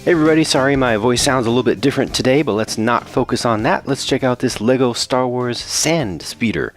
Hey everybody, sorry my voice sounds a little bit different today, but let's not focus on that. Let's check out this LEGO Star Wars Sandspeeder,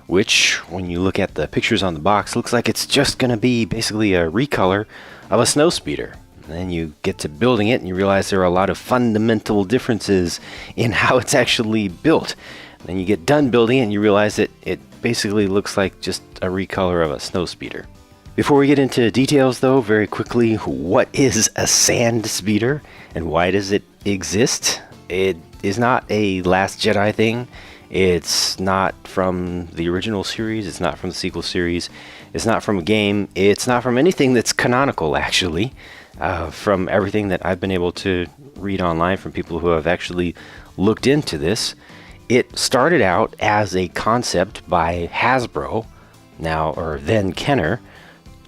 which, when you look at the pictures on the box, looks like it's just going to be basically a recolor of a snowspeeder. And then you get to building it and you realize there are a lot of fundamental differences in how it's actually built. And then you get done building it and you realize that it basically looks like just a recolor of a snowspeeder. Before we get into details though, very quickly, what is a Sandspeeder and why does it exist? It is not a Last Jedi thing. It's not from the original series. It's not from the sequel series. It's not from a game. It's not from anything that's canonical, actually. From everything that I've been able to read online from people who have actually looked into this, it started out as a concept by Hasbro, now or then Kenner,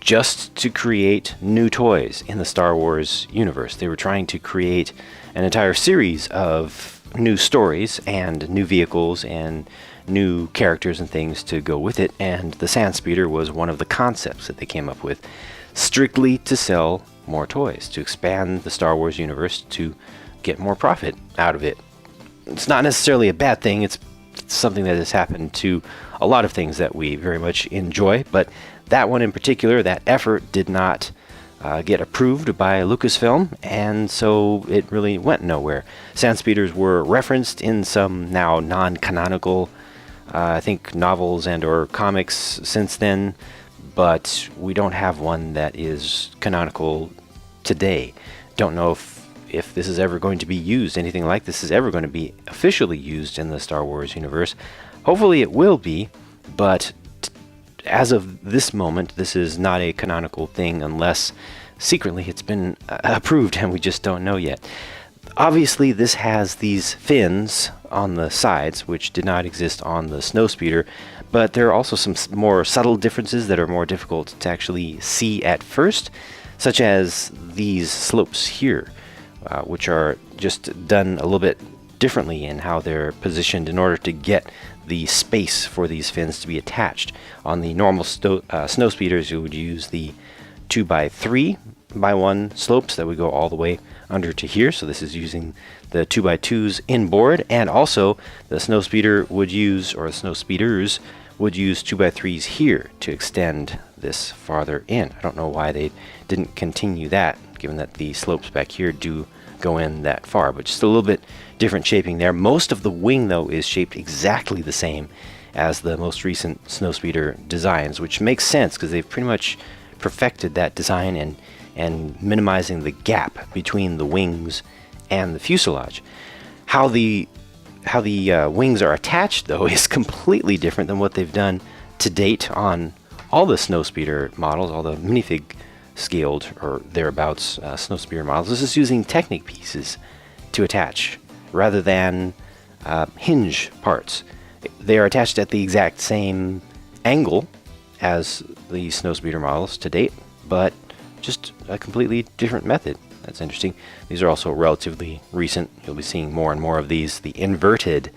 just to create new toys in the Star Wars universe. They were trying to create an entire series of new stories and new vehicles and new characters and things to go with it, and the Sandspeeder was one of the concepts that they came up with, strictly to sell more toys, to expand the Star Wars universe, to get more profit out of it. It's not necessarily a bad thing. It's something that has happened to a lot of things that we very much enjoy, but that one in particular, that effort did not get approved by Lucasfilm, and so it really went nowhere. Sandspeeders were referenced in some now non-canonical, I think, novels and or comics since then, but we don't have one that is canonical today. Don't know if this is ever going to be used, anything like this is ever going to be officially used in the Star Wars universe. Hopefully it will be, but as of this moment, this is not a canonical thing unless secretly it's been approved and we just don't know yet. Obviously, this has these fins on the sides, which did not exist on the Snowspeeder, but there are also some more subtle differences that are more difficult to actually see at first, such as these slopes here, which are just done a little bit differently in how they're positioned in order to get the space for these fins to be attached. On the normal snowspeeders, you would use the 2x3x1 slopes that would go all the way under to here. So this is using the 2x2s inboard, and also the snowspeeder would use, or the snowspeeders would use 2x3s here to extend this farther in. I don't know why they didn't continue that, given that the slopes back here do go in that far, but just a little bit different shaping there. Most of the wing though is shaped exactly the same as the most recent snowspeeder designs, which makes sense because they've pretty much perfected that design and minimizing the gap between the wings and the fuselage. How the wings are attached though is completely different than what they've done to date on all the snowspeeder models, all the minifig scaled or thereabouts snowspeeder models. This is using Technic pieces to attach rather than hinge parts. They are attached at the exact same angle as the snowspeeder models to date, but just a completely different method. That's interesting. These are also relatively recent. You'll be seeing more and more of these. The inverted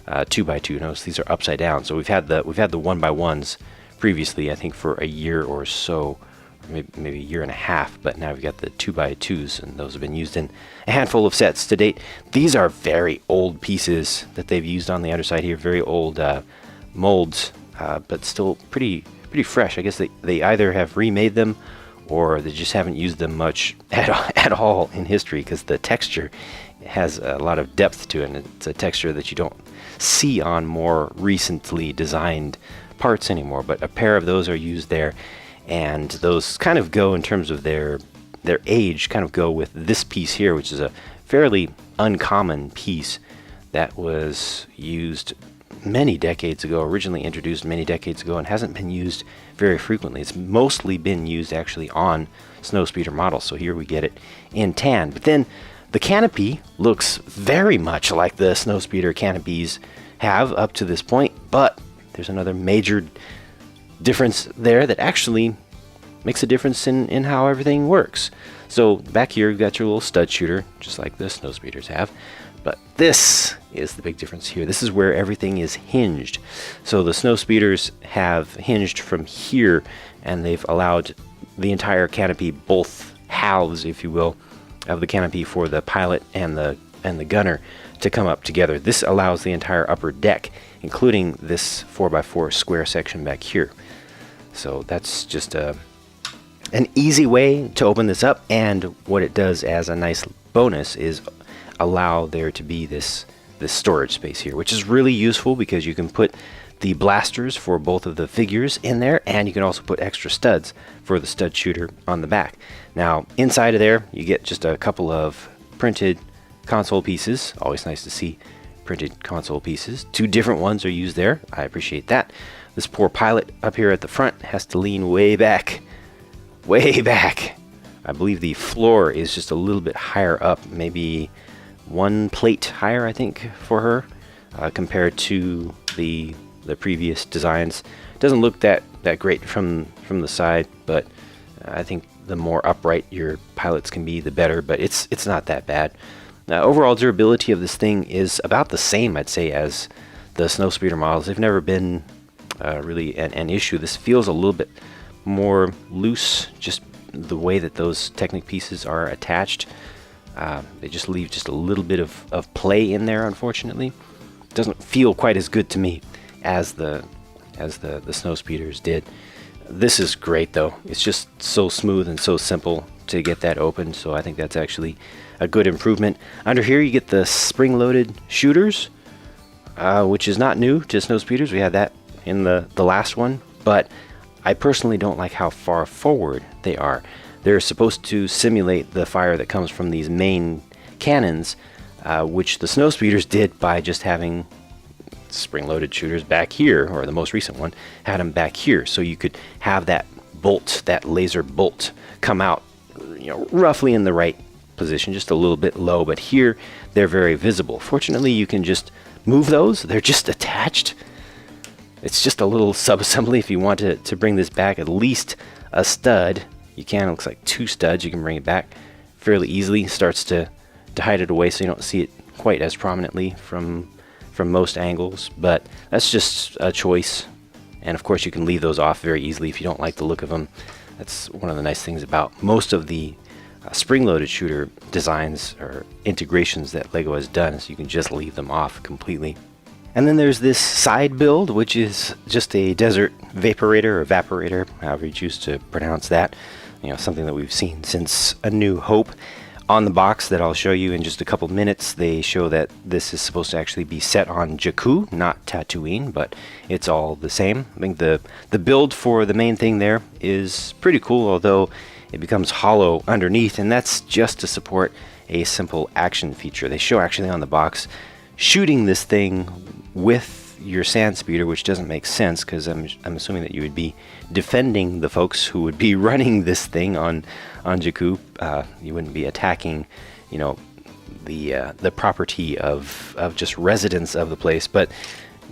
2x2. Notice these are upside down. So we've had the 1x1s previously, I think, for a year or so, or maybe a year and a half, but now we've got the 2x2s, and those have been used in a handful of sets to date. These are very old pieces that they've used on the underside here, very old molds, but still pretty fresh. I guess they either have remade them or they just haven't used them much at all in history, because the texture has a lot of depth to it, and it's a texture that you don't see on more recently designed parts anymore. But a pair of those are used there, and those kind of go, in terms of their age, kind of go with this piece here, which is a fairly uncommon piece that was used many decades ago, originally introduced many decades ago, and hasn't been used very frequently. It's mostly been used actually on snowspeeder models. So here we get it in tan. But then the canopy looks very much like the snowspeeder canopies have up to this point, but there's another major difference there that actually makes a difference in how everything works. So back here you've got your little stud shooter, just like the snowspeeders have. But this is the big difference here. This is where everything is hinged. So the snowspeeders have hinged from here, and they've allowed the entire canopy, both halves, if you will, the canopy for the pilot and the gunner to come up together. This allows the entire upper deck, including this 4x4 square section back here. So that's just an easy way to open this up, and what it does as a nice bonus is allow there to be this storage space here, which is really useful because you can put the blasters for both of the figures in there, and you can also put extra studs for the stud shooter on the back. Now inside of there you get just a couple of printed console pieces. Always nice to see printed console pieces. 2 different ones are used there. I appreciate that. This poor pilot up here at the front has to lean way back. Way back. I believe the floor is just a little bit higher up, maybe 1 plate higher, I think, for her, compared to the previous designs. It doesn't look that great from the side, but I think the more upright your pilots can be, the better, but it's not that bad. Overall durability of this thing is about the same, I'd say, as the Snowspeeder models. They've never been really an issue. This feels a little bit more loose, just the way that those Technic pieces are attached. They just leave just a little bit of play in there, unfortunately. It doesn't feel quite as good to me as the Snowspeeders did. This is great though. It's just so smooth and so simple to get that open, so I think that's actually a good improvement. Under here you get the spring-loaded shooters, which is not new to Snowspeeders. We had that in the last one, but I personally don't like how far forward they are. They're supposed to simulate the fire that comes from these main cannons, which the Snowspeeders did by just having spring-loaded shooters back here, or the most recent one had them back here, so you could have that bolt, that laser bolt, come out, roughly in the right position, just a little bit low, but here they're very visible. Fortunately, you can just move those. They're just attached. It's just a little sub-assembly. If you want to bring this back, at least a stud, you can. It looks like 2 studs. You can bring it back fairly easily. Starts to hide it away so you don't see it quite as prominently from most angles, but that's just a choice. And of course you can leave those off very easily if you don't like the look of them. That's one of the nice things about most of the spring-loaded shooter designs or integrations that LEGO has done, is you can just leave them off completely. And then there's this side build, which is just a desert vaporator or evaporator, however you choose to pronounce that. Something that we've seen since A New Hope. On the box that I'll show you in just a couple minutes, they show that this is supposed to actually be set on Jakku, not Tatooine, but it's all the same. I think the build for the main thing there is pretty cool, although it becomes hollow underneath, and that's just to support a simple action feature. They show actually on the box shooting this thing with your Sandspeeder, which doesn't make sense because I'm assuming that you would be defending the folks who would be running this thing on Jakku. You wouldn't be attacking, the property of just residents of the place, but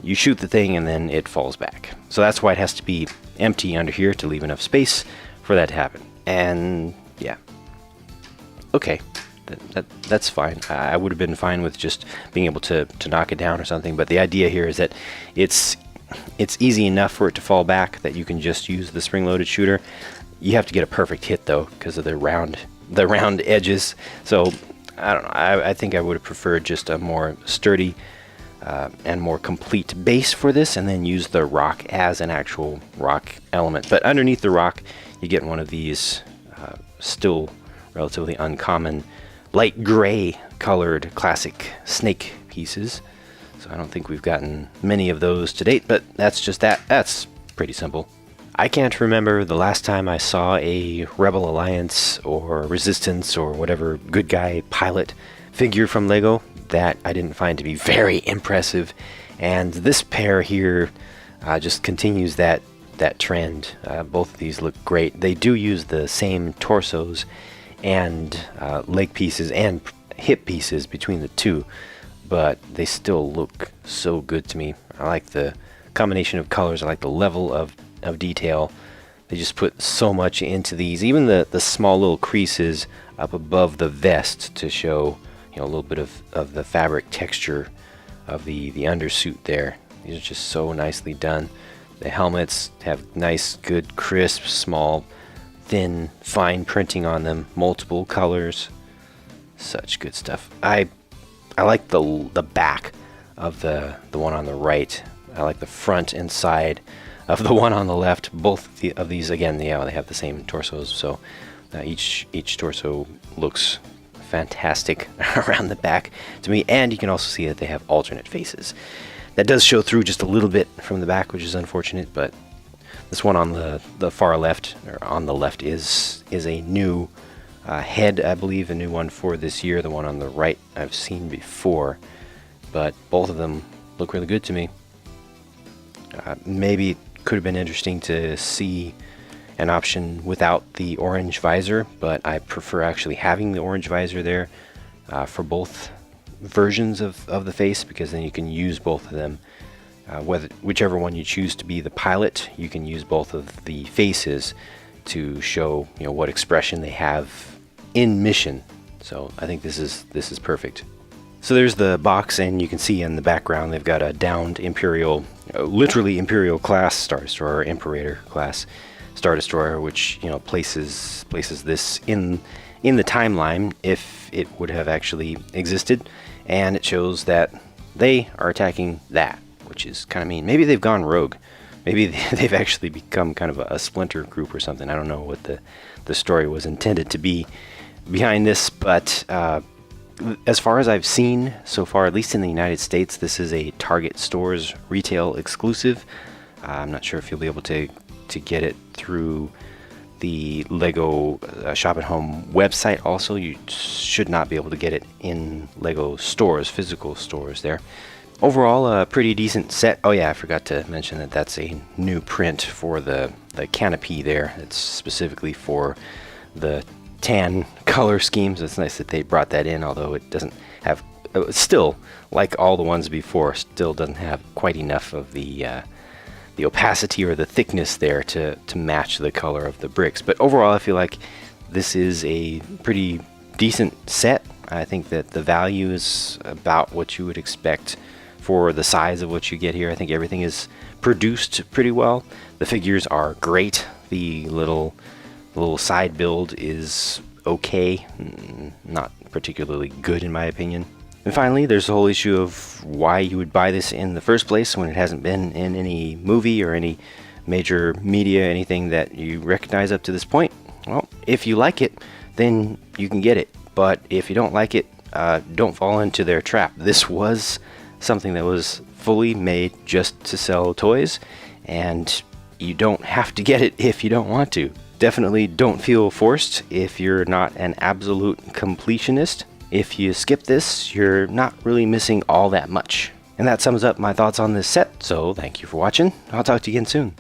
you shoot the thing and then it falls back. So that's why it has to be empty under here to leave enough space for that to happen. And yeah, okay. That's fine. I would have been fine with just being able to knock it down or something, but the idea here is that it's easy enough for it to fall back that you can just use the spring-loaded shooter. You have to get a perfect hit though because of the round edges. So I don't know. I think I would have preferred just a more sturdy and more complete base for this, and then use the rock as an actual rock element. But underneath the rock, you get one of these still relatively uncommon light gray colored classic snake pieces. So I don't think we've gotten many of those to date, but that's just that. That's pretty simple. I can't remember the last time I saw a Rebel Alliance or Resistance or whatever good guy pilot figure from LEGO that I didn't find to be very impressive. And this pair here just continues that trend. Both of these look great. They do use the same torsos and leg pieces and hip pieces between the two, but they still look so good to me. I like the combination of colors. I like the level of detail. They just put so much into these, even the small little creases up above the vest to show a little bit of the fabric texture of the undersuit there. These are just so nicely done. The helmets have nice, good, crisp, small, thin, fine printing on them, multiple colors. Such good stuff. I like the back of the one on the right. I like the front and side of the one on the left. Both of these, again, they have the same torsos, so each torso looks fantastic around the back to me. And you can also see that they have alternate faces. That does show through just a little bit from the back, which is unfortunate, but this one on the far left, or on the left, is a new head, I believe, a new one for this year. The one on the right I've seen before, but both of them look really good to me. Maybe it could have been interesting to see an option without the orange visor, but I prefer actually having the orange visor there for both versions of the face, because then you can use both of them. Whichever one you choose to be the pilot, you can use both of the faces to show what expression they have in mission. So I think this is perfect. So there's the box, and you can see in the background they've got a downed Imperial, literally Imperial class Star Destroyer, Imperator class Star Destroyer, which places this in the timeline if it would have actually existed, and it shows that they are attacking that, which is kind of mean. Maybe they've gone rogue. Maybe they've actually become kind of a splinter group or something. I don't know what the story was intended to be behind this, but as far as I've seen so far, at least in the United States, this is a Target Stores retail exclusive. I'm not sure if you'll be able to get it through the Lego Shop at Home website. Also, you should not be able to get it in Lego stores, physical stores there. Overall, a pretty decent set. Oh yeah, I forgot to mention that that's a new print for the canopy there. It's specifically for the tan color schemes. It's nice that they brought that in, although it doesn't have, still, like all the ones before, still doesn't have quite enough of the opacity or the thickness there to match the color of the bricks. But overall, I feel like this is a pretty decent set. I think that the value is about what you would expect for the size of what you get here. I think everything is produced pretty well. The figures are great. The little side build is okay, not particularly good in my opinion. And finally, there's the whole issue of why you would buy this in the first place when it hasn't been in any movie or any major media, anything that you recognize up to this point. Well, if you like it, then you can get it. But if you don't like it, don't fall into their trap. This was something that was fully made just to sell toys, and you don't have to get it if you don't want to. Definitely don't feel forced if you're not an absolute completionist. If you skip this, you're not really missing all that much. And that sums up my thoughts on this set, so thank you for watching. I'll talk to you again soon.